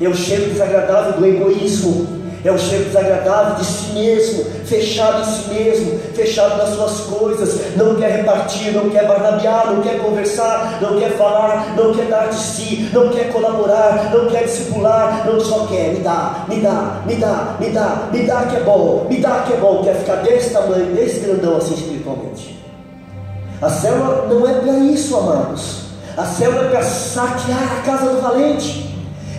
é o cheiro desagradável do egoísmo, é o cheiro desagradável de si mesmo, fechado em si mesmo, fechado nas suas coisas, não quer repartir, não quer barnabear, não quer conversar, não quer falar, não quer dar de si, não quer colaborar, não quer discipular, não só quer me dá, me dá, me dá, me dá, me dá que é bom, me dá que é bom, quer ficar desse tamanho, desse grandão assim espiritualmente. A célula não é para isso, amados. A célula é para saquear a casa do valente.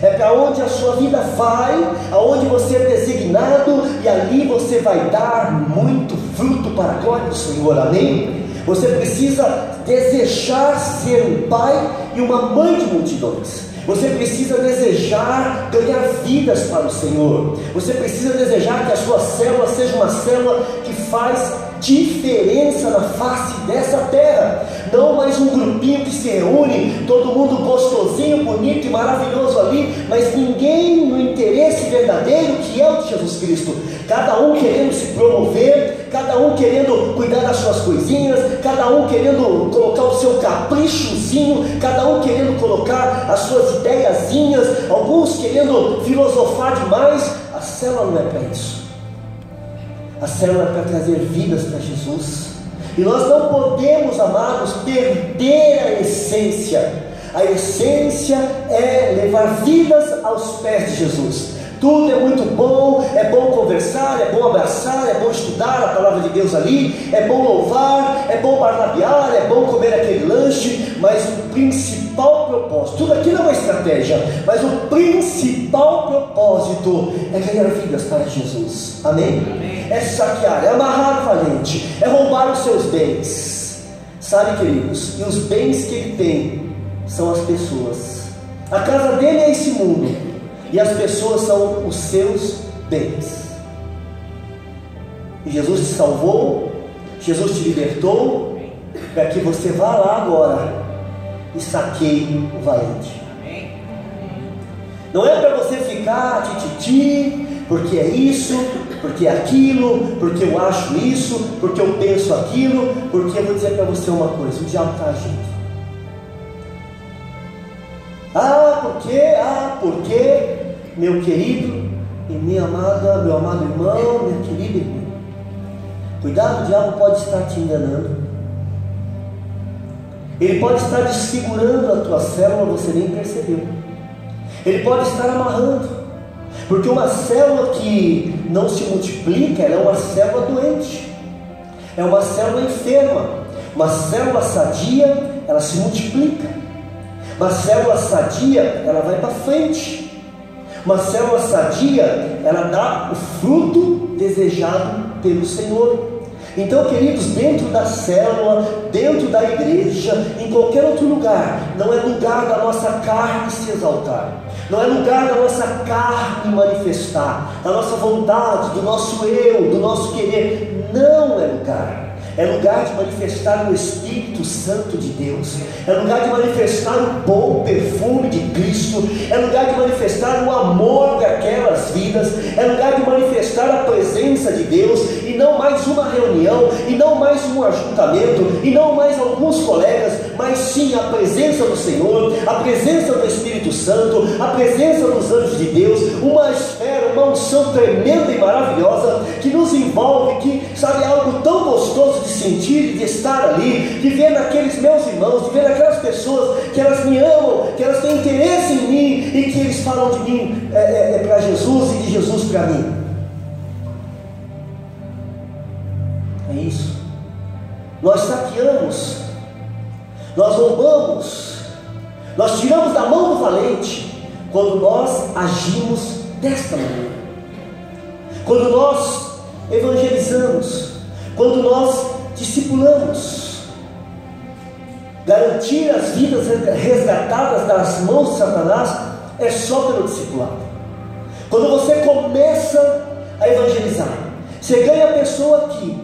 É para onde a sua vida vai, aonde você é designado, e ali você vai dar muito fruto para a glória do Senhor. Amém? Você precisa desejar ser um pai e uma mãe de multidões. Você precisa desejar ganhar vidas para o Senhor. Você precisa desejar que a sua célula seja uma célula que faz diferença na face dessa terra. Não mais um grupinho que se reúne, todo mundo gostosinho, bonito e maravilhoso ali, mas ninguém no interesse verdadeiro, que é o de Jesus Cristo. Cada um querendo se promover, cada um querendo cuidar das suas coisinhas, cada um querendo colocar o seu caprichozinho, cada um querendo colocar as suas ideiazinhas, alguns querendo filosofar demais. A célula não é para isso. A célula é para trazer vidas para Jesus. E nós não podemos, amados, perder a essência. A essência é levar vidas aos pés de Jesus. Tudo é muito bom, é bom conversar, é bom abraçar, é bom estudar a palavra de Deus ali, é bom louvar, é bom barnabear, é bom comer aquele lanche, mas o principal propósito, tudo aquilo é uma estratégia, mas o principal propósito é ganhar vidas para Jesus. Amém? Amém. É saquear, é amarrar o valente, é roubar os seus bens. Sabe, queridos, e os bens que ele tem são as pessoas. A casa dele é esse mundo, e as pessoas são os seus bens. E Jesus te salvou, Jesus te libertou, para que você vá lá agora e saqueie o valente. Não é para você ficar tititi, porque é isso, porque é aquilo, porque eu acho isso, porque eu penso aquilo, porque eu vou dizer para você uma coisa: o diabo está agindo. Porque, meu querido e minha amada, meu amado irmão, minha querida irmã, cuidado, o diabo pode estar te enganando. Ele pode estar desfigurando a tua célula, você nem percebeu. Ele pode estar amarrando, porque uma célula que não se multiplica, ela é uma célula doente, é uma célula enferma. Uma célula sadia, ela se multiplica. Uma célula sadia, ela vai para frente. Uma célula sadia, ela dá o fruto desejado pelo Senhor. Então, queridos, dentro da célula, dentro da igreja, em qualquer outro lugar, não é lugar da nossa carne se exaltar, não é lugar da nossa carne manifestar, da nossa vontade, do nosso eu, do nosso querer. Não é lugar. É lugar de manifestar o Espírito Santo de Deus, é lugar de manifestar o bom perfume de Cristo, é lugar de manifestar o amor daquelas vidas, é lugar de manifestar a presença de Deus, e não mais uma reunião, e não mais um ajuntamento, e não mais alguns colegas, mas sim a presença do Senhor, a presença do Espírito Santo, a presença dos anjos de Deus, uma esfera, uma unção tremenda e maravilhosa, que nos envolve, que sabe, é algo tão gostoso de sentir, de estar ali, de ver naqueles meus irmãos, de ver naquelas pessoas que elas me amam, que elas têm interesse em mim, e que eles falam de mim para Jesus, e de Jesus para mim. É isso. Nós saqueamos, nós roubamos, nós tiramos da mão do valente quando nós agimos desta maneira, quando nós evangelizamos, quando nós discipulamos. Garantir as vidas resgatadas das mãos de Satanás é só pelo discipulado. Quando você começa a evangelizar, você ganha a pessoa aqui,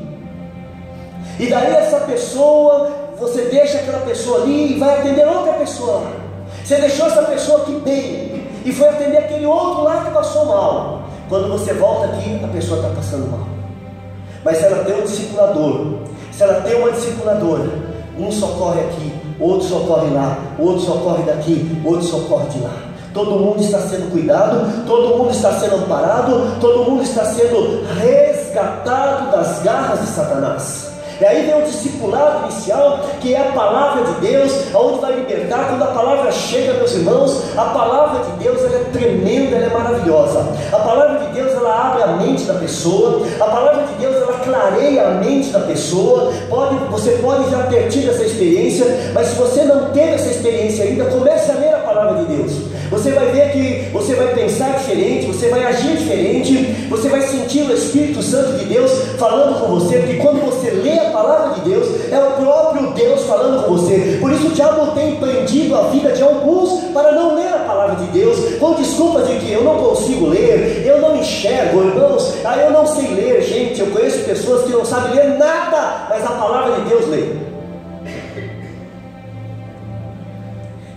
e daí essa pessoa, você deixa aquela pessoa ali e vai atender outra pessoa lá. Você deixou essa pessoa aqui bem e foi atender aquele outro lá que passou mal. Quando você volta aqui, a pessoa está passando mal. Mas se ela tem um discipulador, se ela tem uma discipuladora, um socorre aqui, outro socorre lá, outro socorre daqui, outro socorre de lá. Todo mundo está sendo cuidado, todo mundo está sendo amparado, todo mundo está sendo resgatado das garras de Satanás. E aí vem o discipulado inicial, que é a palavra de Deus, aonde vai libertar. Quando a palavra chega, meus irmãos, a palavra de Deus, ela é tremenda, ela é maravilhosa. A palavra de Deus, ela abre a mente da pessoa, a palavra de Deus, ela clareia a mente da pessoa. Você pode já ter tido essa experiência, mas se você não teve essa experiência ainda, comece a ler a palavra de Deus. Você vai ver que você vai pensar diferente, você vai agir diferente, você vai sentir o Espírito Santo de Deus falando com você, porque quando você lê a palavra de Deus, é o próprio Deus falando com você. Por isso o diabo tem prendido a vida de alguns para não ler a palavra de Deus, com desculpa de que eu não consigo ler, eu não enxergo, irmãos, eu não sei ler. Gente, eu conheço pessoas que não sabem ler nada, mas a palavra de Deus lê.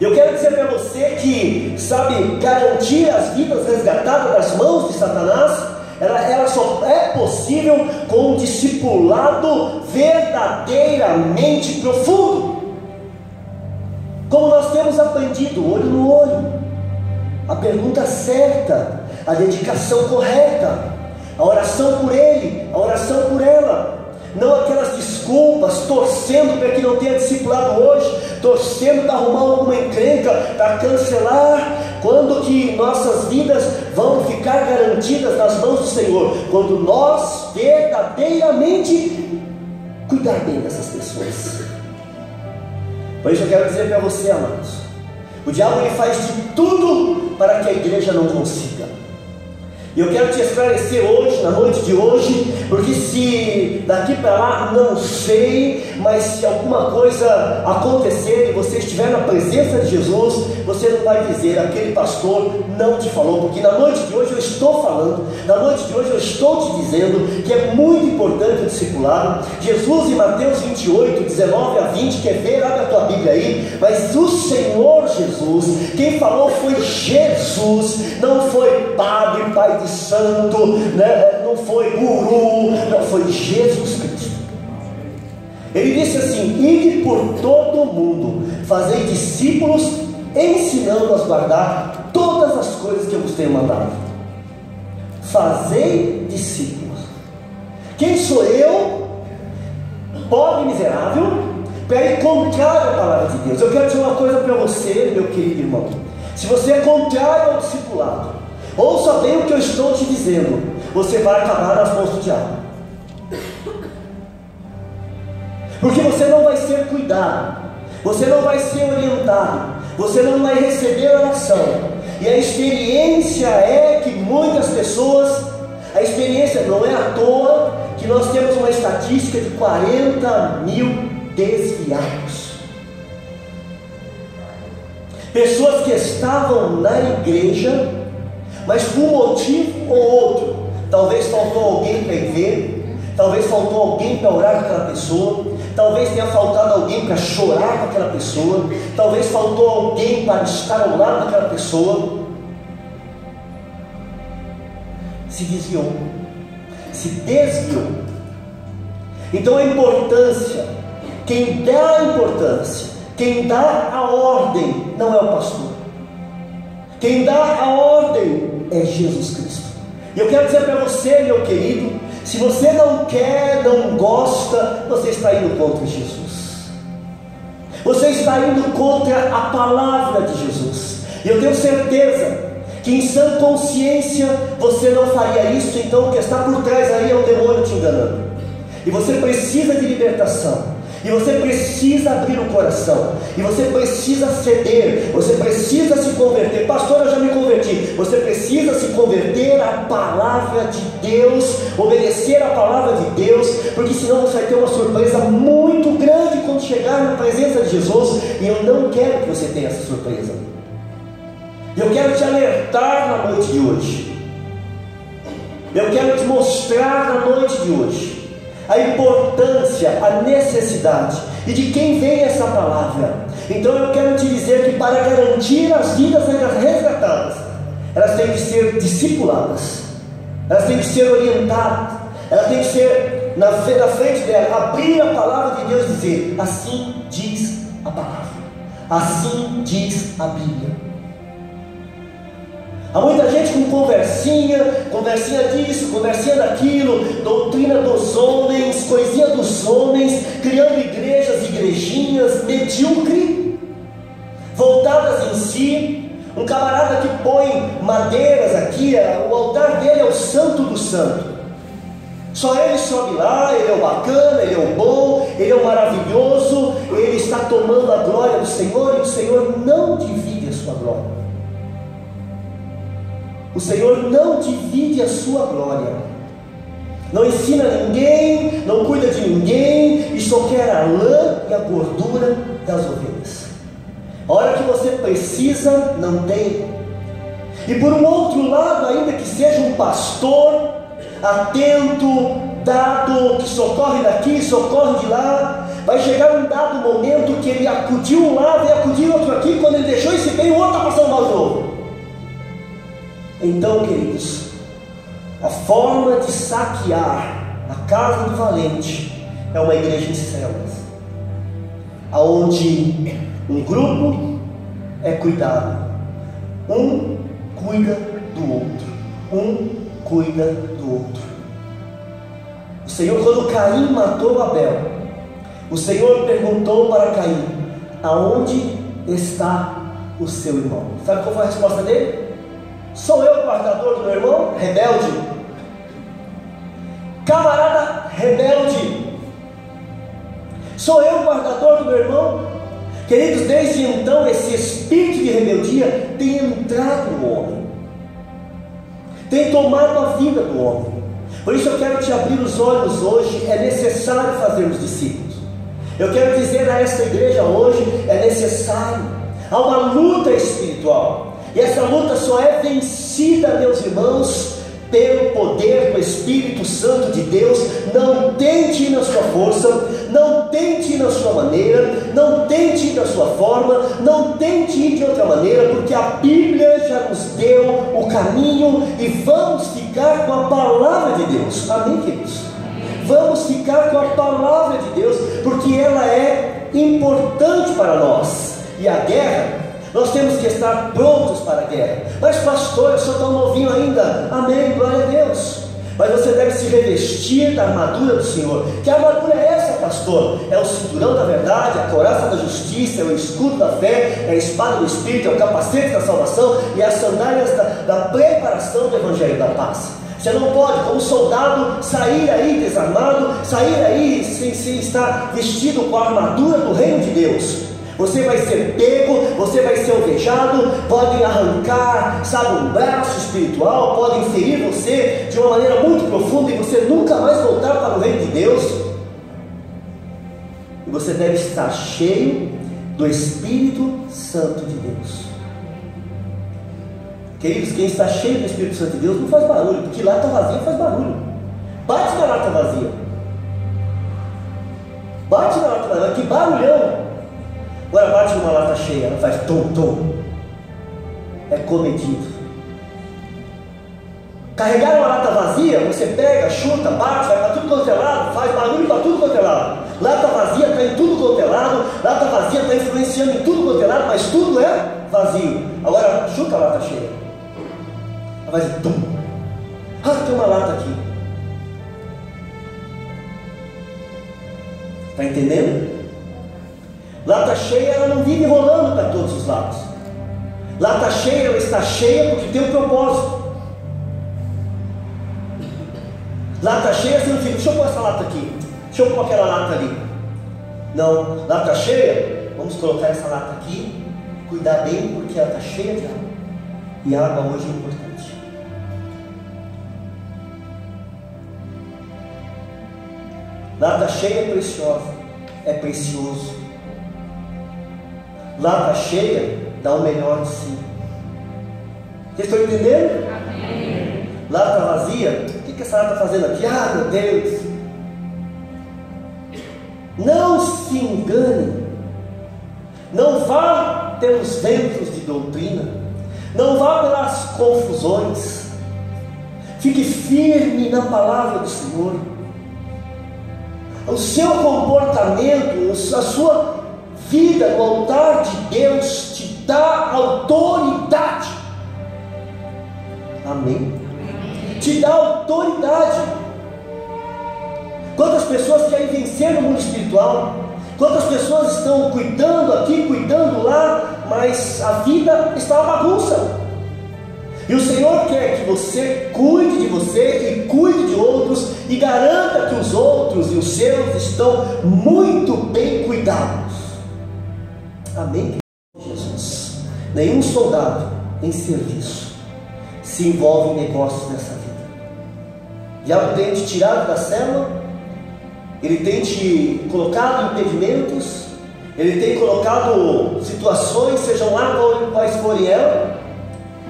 Eu quero dizer para você que, sabe, garantir as vidas resgatadas das mãos de Satanás, ela só é possível com um discipulado verdadeiramente profundo, como nós temos aprendido, olho no olho, a pergunta certa, a dedicação correta, a oração por ele, a oração por ela. Não aquelas desculpas, torcendo para que não tenha discipulado hoje, torcendo para arrumar alguma encrenca, para cancelar. Quando que nossas vidas vão ficar garantidas nas mãos do Senhor? Quando nós verdadeiramente cuidar bem dessas pessoas. Por isso eu quero dizer para você, amados, o diabo ele faz de tudo para que a igreja não consiga. E eu quero te esclarecer hoje, na noite de hoje, porque se daqui para lá, não sei, mas se alguma coisa acontecer e você estiver na presença de Jesus, você não vai dizer, aquele pastor não te falou, porque na noite de hoje eu estou falando, na noite de hoje eu estou te dizendo que é muito importante o discipulado. Jesus em Mateus 28, 19 a 20, quer ver? Abre a tua Bíblia aí. Mas o Senhor Jesus, quem falou foi Jesus, não foi padre, pai de santo, né? Não foi guru, não, foi Jesus Cristo. Ele disse assim: ide por todo o mundo, fazei discípulos, ensinando-os a guardar todas as coisas que eu vos tenho mandado. Fazei discípulos. Quem sou eu, pobre e miserável, para ir contrário à palavra de Deus? Eu quero dizer uma coisa para você, meu querido irmão. Se você é contrário ao discipulado, ouça bem o que eu estou te dizendo, você vai acabar nas mãos do diabo, porque você não vai ser cuidado, você não vai ser orientado, você não vai receber oração. E a experiência é que muitas pessoas, a experiência não é à toa que nós temos uma estatística de 40 mil desviados. Pessoas que estavam na igreja, mas por um motivo ou outro, talvez faltou alguém para ir ver, talvez faltou alguém para orar com aquela pessoa, talvez tenha faltado alguém para chorar com aquela pessoa, talvez faltou alguém para estar ao lado daquela pessoa, se desviou, se desviou. Então a importância, quem dá a importância, quem dá a ordem não é o pastor, quem dá a ordem é Jesus Cristo. E eu quero dizer para você, meu querido, se você não quer, não gosta, você está indo contra Jesus, você está indo contra a palavra de Jesus. E eu tenho certeza que em sã consciência você não faria isso. Então o que está por trás aí é o demônio te enganando, e você precisa de libertação, e você precisa abrir o coração, e você precisa ceder, você precisa se converter. Pastor, eu já me converti. Você precisa se converter à palavra de Deus, obedecer à palavra de Deus, porque senão você vai ter uma surpresa muito grande quando chegar na presença de Jesus. E eu não quero que você tenha essa surpresa. Eu quero te alertar na noite de hoje, eu quero te mostrar na noite de hoje a importância, a necessidade, e de quem vem essa palavra. Então eu quero te dizer que para garantir as vidas resgatadas, elas têm que ser discipuladas, elas têm que ser orientadas, elas têm que ser na frente dela, abrir a palavra de Deus e dizer: assim diz a palavra, assim diz a Bíblia. Há muita gente com conversinha disso, conversinha daquilo, doutrina dos homens, coisinha dos homens, criando igrejas, igrejinhas medíocre, voltadas em si. Um camarada que põe madeiras aqui, o altar dele é o santo do santo, só ele sobe lá, ele é o bacana, ele é o bom, ele é o maravilhoso, ele está tomando a glória do Senhor, e o Senhor não divide a sua glória. O Senhor não divide a sua glória, não ensina ninguém, não cuida de ninguém, e só quer a lã e a gordura das ovelhas. A hora que você precisa, não tem. E por um outro lado, ainda que seja um pastor atento, dado, que socorre daqui, socorre de lá, vai chegar um dado momento que ele acudiu um lado e acudiu outro aqui. Quando ele deixou esse bem, o outro está passando mal de novo. Então, queridos, a forma de saquear a casa do valente é uma igreja em células, aonde um grupo é cuidado, um cuida do outro, um cuida do outro. O Senhor, quando Caim matou Abel, o Senhor perguntou para Caim: aonde está o seu irmão? Sabe qual foi a resposta dele? Sou eu o guardador do meu irmão? Rebelde, camarada rebelde, sou eu o guardador do meu irmão? Queridos, desde então esse espírito de rebeldia tem entrado no homem, tem tomado a vida do homem. Por isso eu quero te abrir os olhos hoje. É necessário fazermos discípulos. Eu quero dizer a esta igreja hoje: é necessário. Há uma luta espiritual, e essa luta só é vencida, meus irmãos, pelo poder do Espírito Santo de Deus. Não tente ir na sua força, não tente ir na sua maneira, não tente ir na sua forma, não tente ir de outra maneira, porque a Bíblia já nos deu o caminho, e vamos ficar com a palavra de Deus. Amém, queridos? Vamos ficar com a palavra de Deus, porque ela é importante para nós. E a guerra, nós temos que estar prontos para a guerra. Mas pastor, eu sou tão novinho ainda. Amém, glória a Deus. Mas você deve se revestir da armadura do Senhor. Que armadura é essa, pastor? É o cinturão da verdade, a couraça da justiça, é o escudo da fé, é a espada do Espírito, é o capacete da salvação, e as sandálias da preparação do Evangelho da paz. Você não pode, como soldado, sair aí desarmado, sair aí sem estar vestido com a armadura do reino de Deus. Você vai ser pego, você vai ser alvejado, podem arrancar, sabe, um braço espiritual, podem ferir você de uma maneira muito profunda e você nunca mais voltar para o reino de Deus. E você deve estar cheio do Espírito Santo de Deus. Queridos, quem está cheio do Espírito Santo de Deus não faz barulho, porque lata vazia faz barulho. Bate na lata vazia. Bate na lata vazia, que barulhão. Agora bate numa lata cheia, ela faz tom. É comedido. Carregar uma lata vazia, você pega, chuta, bate, vai para tudo quanto é lado, faz barulho para tudo quanto é lado. Lata vazia está em tudo quanto é lado, lata vazia está influenciando em tudo quanto é lado, mas tudo é vazio. Agora chuta a lata cheia. Ela vai dizer, tum. Ah, tem uma lata aqui. Está entendendo? Lata cheia, ela não vive rolando para todos os lados. Lata cheia, ela está cheia porque tem um propósito. Lata cheia, você não fica, deixa eu pôr essa lata aqui, deixa eu pôr aquela lata ali. Não, lata cheia, vamos colocar essa lata aqui, cuidar bem porque ela está cheia de água. E a água hoje é importante. Lata cheia é preciosa, é precioso. Lata cheia dá o melhor de si. Vocês estão entendendo? Amém. Lata vazia, o que essa lata está fazendo aqui? Ah, meu Deus! Não se engane. Não vá pelos ventos de doutrina. Não vá pelas confusões. Fique firme na palavra do Senhor. O seu comportamento, a sua vida no altar de Deus te dá autoridade. Amém? Te dá autoridade. Quantas pessoas querem vencer no mundo espiritual? Quantas pessoas estão cuidando aqui, cuidando lá, mas a vida está uma bagunça. E o Senhor quer que você cuide de você e cuide de outros e garanta que os outros e os seus estão muito bem cuidados. Amém? Jesus, nenhum soldado em serviço se envolve em negócios nessa vida. O diabo tem te tirado da célula, ele tem te colocado impedimentos, ele tem colocado situações, sejam lá quais forem elas,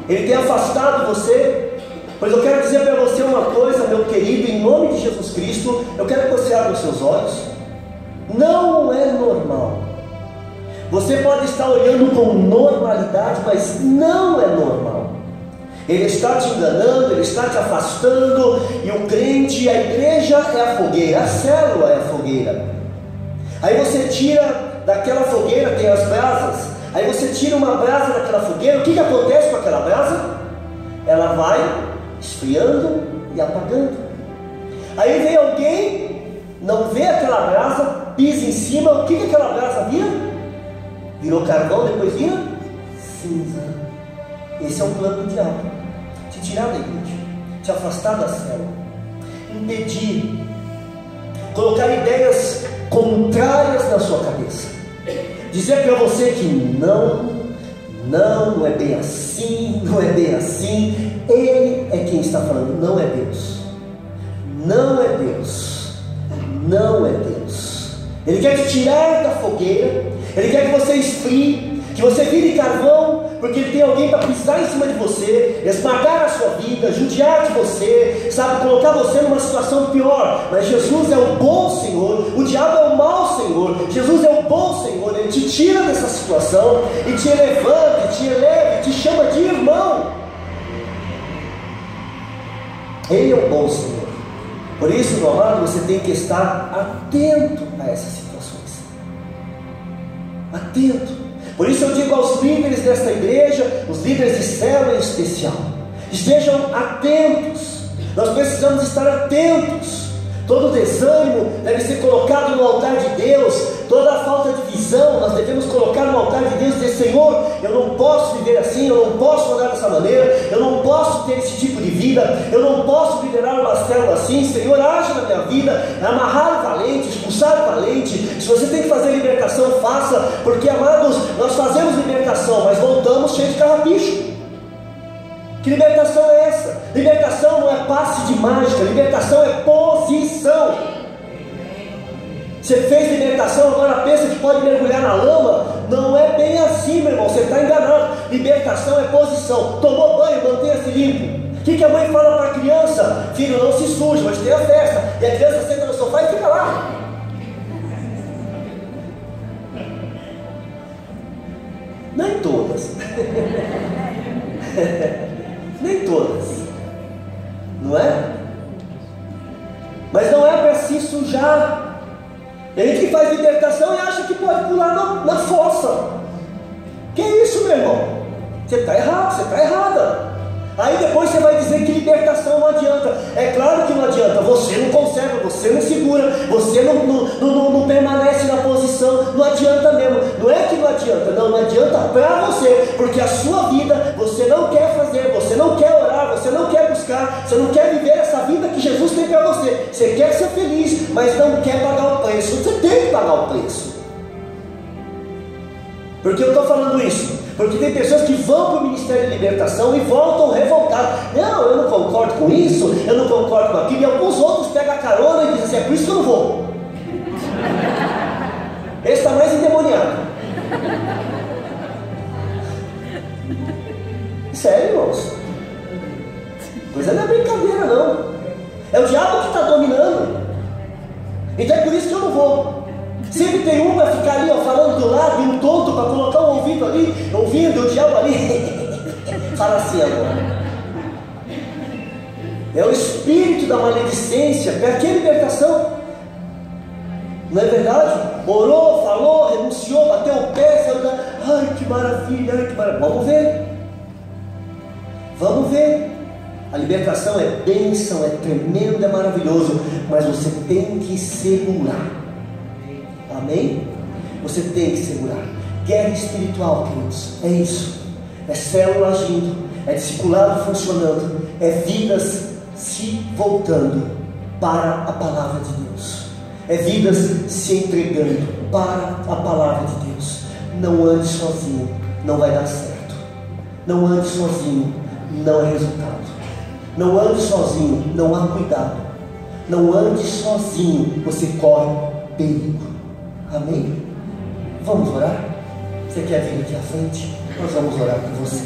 ele tem afastado você. Pois eu quero dizer para você uma coisa, meu querido, em nome de Jesus Cristo, eu quero que você abra os seus olhos. Não é normal. Você pode estar olhando com normalidade, mas não é normal. Ele está te enganando, ele está te afastando. E o crente, a igreja é a fogueira, a célula é a fogueira. Aí você tira daquela fogueira, tem as brasas. Aí você tira uma brasa daquela fogueira, o que acontece com aquela brasa? Ela vai esfriando e apagando. Aí vem alguém, não vê aquela brasa, pisa em cima, o que aquela brasa vira? Virou carvão, depois vira cinza. Esse é um plano do diabo: te tirar da igreja, te afastar da célula, impedir, colocar ideias contrárias na sua cabeça, dizer para você que não é bem assim, não é bem assim. Ele é quem está falando, não é Deus, não é Deus, não é Deus. Ele quer te tirar da fogueira, ele quer que você esfrie, que você vire carvão, porque ele tem alguém para pisar em cima de você, esmagar a sua vida, judiar de você, sabe, colocar você numa situação pior. Mas Jesus é o bom Senhor, o diabo é o mau Senhor. Jesus é o bom Senhor, ele te tira dessa situação e te levanta, te eleva, te chama de irmão. Ele é o bom Senhor. Por isso, meu amado, você tem que estar atento a essas situações. Atento. Por isso eu digo aos líderes desta igreja, os líderes de célula em especial, estejam atentos. Nós precisamos estar atentos. Todo desânimo deve ser colocado no altar de Deus. Toda a falta de visão nós devemos colocar no altar de Deus e dizer: Senhor, eu não posso viver assim, eu não posso andar dessa maneira, eu não posso ter esse tipo de vida, eu não posso liderar uma célula assim. Senhor, age na minha vida, amarrar o valente, expulsar o valente, você tem que fazer libertação, faça, porque, amados, nós fazemos libertação, mas voltamos cheios de carrapicho. Que libertação é essa? Libertação não é passe de mágica, libertação é posição. Você fez libertação, agora pensa que pode mergulhar na lama? Não é bem assim, meu irmão, você está enganado. Libertação é posição. Tomou banho, mantenha-se limpo. O que a mãe fala para a criança? Filho, não se suje, mas tem a festa. E a criança senta no sofá e fica lá. Nem todas. Nem todas. Não é? Mas não é para se sujar. Tem gente que faz libertação e acha que pode pular na fossa. Que isso, meu irmão? Você está errado, você está errada. Aí depois você vai dizer que libertação não adianta. É claro que não adianta. Você não conserva, você não segura, você não permanece na posição. Não adianta mesmo. Não é que não adianta, não adianta para você, porque a sua vida você não quer fazer, você não quer orar, você não quer buscar, você não quer viver essa vida que Jesus tem para você. Você quer ser feliz, mas não quer pagar o preço. Você tem que pagar o preço. Por que eu estou falando isso? Porque tem pessoas que vão para o Ministério de Libertação e voltam revoltados. Não, eu não concordo com isso, eu não concordo com aquilo. E alguns outros pegam a carona e dizem assim, é por isso que eu não vou. Esse está mais endemoniado. Sério, irmãos? Coisa não é brincadeira, não. É o diabo que está dominando. Então é por isso que eu não vou. Sempre tem um para ficar ali, ó, falando do lado, e um tonto para colocar um ouvido ali, ouvindo o diabo ali. Fala assim agora. É o espírito da maledicência. Para que libertação? Não é verdade? Orou, falou, renunciou, bateu o pé, saiu da... Ai que maravilha, ai que maravilha. Vamos ver. Vamos ver. A libertação é bênção, é tremendo, é maravilhoso, mas você tem que segurar. Amém? Você tem que segurar. Guerra espiritual, queridos, é isso. É célula agindo, é discipulado funcionando, é vidas se voltando para a palavra de Deus, é vidas se entregando para a palavra de Deus. Não ande sozinho, não vai dar certo. Não ande sozinho, não é resultado. Não ande sozinho, não há cuidado. Não ande sozinho, você corre perigo. Amém? Vamos orar? Você quer vir aqui à frente? Nós vamos orar por você.